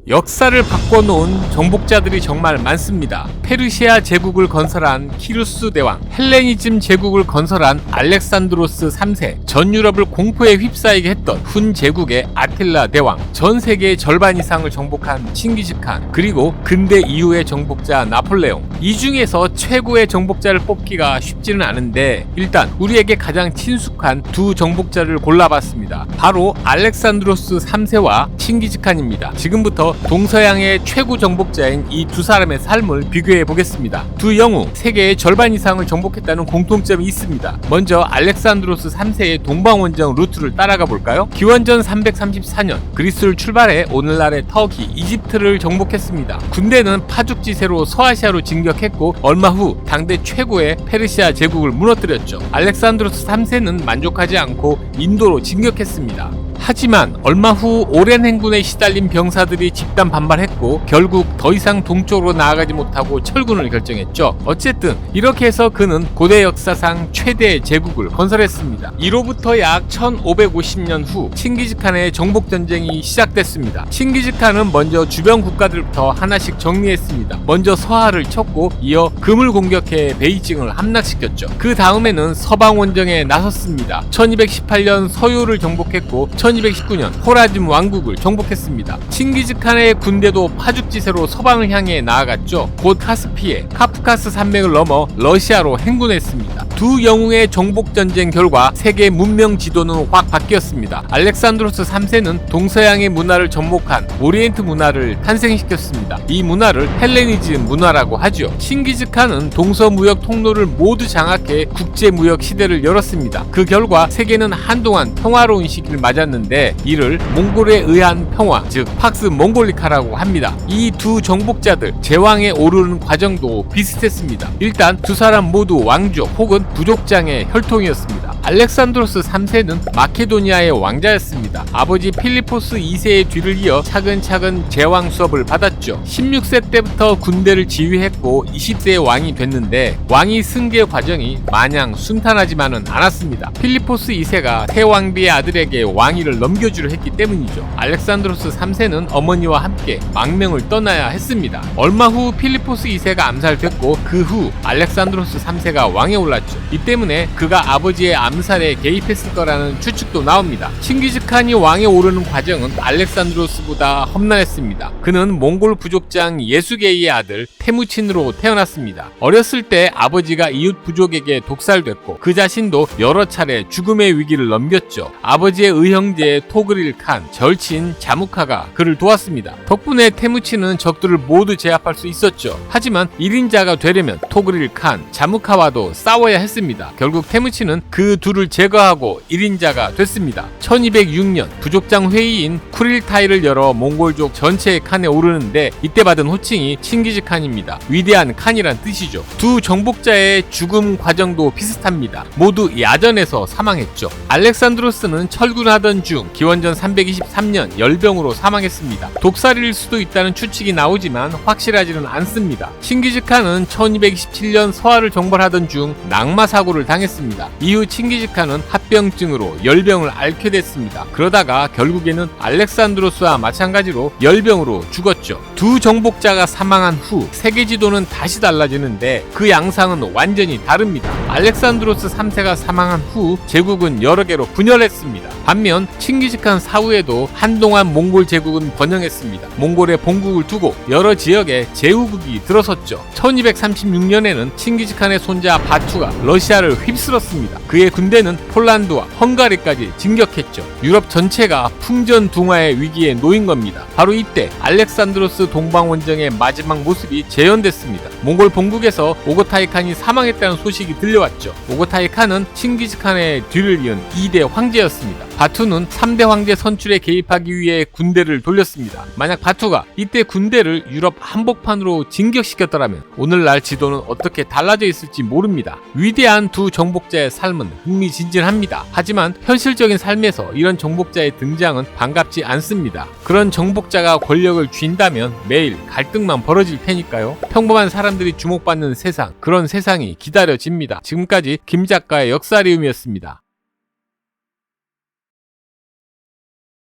역사를 바꿔놓은 정복자들이 정말 많습니다. 페르시아 제국을 건설한 키루스 대왕, 헬레니즘 제국을 건설한 알렉산드로스 3세, 전 유럽을 공포에 휩싸이게 했던 훈 제국의 아틸라 대왕, 전 세계의 절반 이상을 정복한 칭기즈칸, 그리고 근대 이후의 정복자 나폴레옹. 이 중에서 최고의 정복자를 뽑기가 쉽지는 않은데 일단 우리에게 가장 친숙한 두 정복자를 골라봤습니다. 바로 알렉산드로스 3세와 칭기즈칸입니다. 지금부터 동서양의 최고 정복자인 이 두 사람의 삶을 비교해 보겠습니다. 두 영웅, 세계의 절반 이상을 정복했다는 공통점이 있습니다. 먼저 알렉산드로스 3세의 동방원정 루트를 따라가 볼까요? 기원전 334년 그리스를 출발해 오늘날의 터키, 이집트를 정복했습니다. 군대는 파죽지세로 서아시아로 진격했고 얼마 후 당대 최고의 페르시아 제국을 무너뜨렸죠. 알렉산드로스 3세는 만족하지 않고 인도로 진격했습니다. 하지만 얼마 후 오랜 행군에 시달린 병사들이 집단 반발했고 결국 더 이상 동쪽으로 나아가지 못하고 철군을 결정했죠. 어쨌든 이렇게 해서 그는 고대 역사상 최대의 제국을 건설했습니다. 이로부터 약 1550년 후 칭기즈칸의 정복전쟁이 시작됐습니다. 칭기즈칸은 먼저 주변 국가들부터 하나씩 정리했습니다. 먼저 서하를 쳤고 이어 금을 공격해 베이징을 함락시켰죠. 그 다음에는 서방원정에 나섰습니다. 1218년 서요를 정복했고 1219년 호라즘 왕국을 정복했습니다. 칭기즈칸의 군대도 파죽지세로 서방을 향해 나아갔죠. 곧 카스피해, 카프카스 산맥을 넘어 러시아로 행군했습니다. 두 영웅의 정복전쟁 결과 세계 문명 지도는 확 바뀌었습니다. 알렉산드로스 3세는 동서양의 문화를 접목한 오리엔트 문화를 탄생시켰습니다. 이 문화를 헬레니즘 문화라고 하죠. 칭기즈칸은 동서무역 통로를 모두 장악해 국제무역 시대를 열었습니다. 그 결과 세계는 한동안 평화로운 시기를 맞았는데 이를 몽골에 의한 평화, 즉 팍스 몽골리카라고 합니다. 이 두 정복자들 제왕에 오르는 과정도 비슷했습니다. 일단 두 사람 모두 왕족 혹은 부족장의 혈통이었습니다. 알렉산드로스 3세는 마케도니아의 왕자였습니다. 아버지 필리포스 2세의 뒤를 이어 차근차근 제왕 수업을 받았죠. 16세 때부터 군대를 지휘했고 20세의 왕이 됐는데 왕위 승계 과정이 마냥 순탄하지만은 않았습니다. 필리포스 2세가 새 왕비의 아들에게 왕위를 넘겨주려 했기 때문이죠. 알렉산드로스 3세는 어머니와 함께 망명을 떠나야 했습니다. 얼마 후 필리포스 2세가 암살됐고 그 후 알렉산드로스 3세가 왕에 올랐죠. 이 때문에 그가 아버지의 암살에 개입했을 거라는 추측도 나옵니다. 칭기즈칸이 왕에 오르는 과정은 알렉산드로스보다 험난했습니다. 그는 몽골 부족장 예수게이의 아들 테무친으로 태어났습니다. 어렸을 때 아버지가 이웃 부족에게 독살됐고 그 자신도 여러 차례 죽음의 위기를 넘겼죠. 아버지의 의형제 토그릴 칸, 절친 자무카가 그를 도왔습니다. 덕분에 테무친은 적들을 모두 제압할 수 있었죠. 하지만 1인자가 되려면 토그릴 칸, 자무카와도 싸워야 했습니다. 결국 테무친은 그 둘을 제거하고 1인자가 됐습니다. 1206년 부족장 회의인 쿠릴타이를 열어 몽골족 전체의 칸에 오르는데 이때 받은 호칭이 칭기즈칸입니다. 위대한 칸이란 뜻이죠. 두 정복자의 죽음 과정도 비슷합니다. 모두 야전에서 사망했죠. 알렉산드로스는 철군하던 중 기원전 323년 열병으로 사망했습니다. 독살일 수도 있다는 추측이 나오지만 확실하지는 않습니다. 칭기즈칸은 1227년 서하를 정벌하던 중 낙마 사고를 당했습니다. 이후 칭기즈칸은 합병증으로 열병을 앓게 됐습니다. 그러다가 결국에는 알렉산드로스와 마찬가지로 열병으로 죽었죠. 두 정복자가 사망한 후 세계 지도는 다시 달라지는데 그 양상은 완전히 다릅니다. 알렉산드로스 3세가 사망한 후 제국은 여러 개로 분열했습니다. 반면 칭기즈칸 사후에도 한동안 몽골 제국은 번영했습니다. 몽골에 본국을 두고 여러 지역에 제후국이 들어섰죠. 1236년에는 칭기즈칸의 손자 바투가 러시아를 휩쓸었습니다. 그의 군대는 폴란드와 헝가리까지 진격했죠. 유럽 전체가 풍전등화의 위기에 놓인 겁니다. 바로 이때 알렉산드로스 동방원정의 마지막 모습이 재현됐습니다. 몽골 본국에서 오고타이 칸이 사망했다는 소식이 들려왔죠. 오고타이 칸은 칭기즈칸의 뒤를 이은 2대 황제였습니다. 바투는 3대 황제 선출에 개입하기 위해 군대를 돌렸습니다. 만약 바투가 이때 군대를 유럽 한복판으로 진격시켰더라면 오늘날 지도는 어떻게 달라져 있을지 모릅니다. 위대한 두 정복자의 삶은 흥미진진합니다. 하지만 현실적인 삶에서 이런 정복자의 등장은 반갑지 않습니다. 그런 정복자가 권력을 쥔다면 매일 갈등만 벌어질 테니까요. 평범한 사람들이 주목받는 세상, 그런 세상이 기다려집니다. 지금까지 김 작가의 역사리움이었습니다.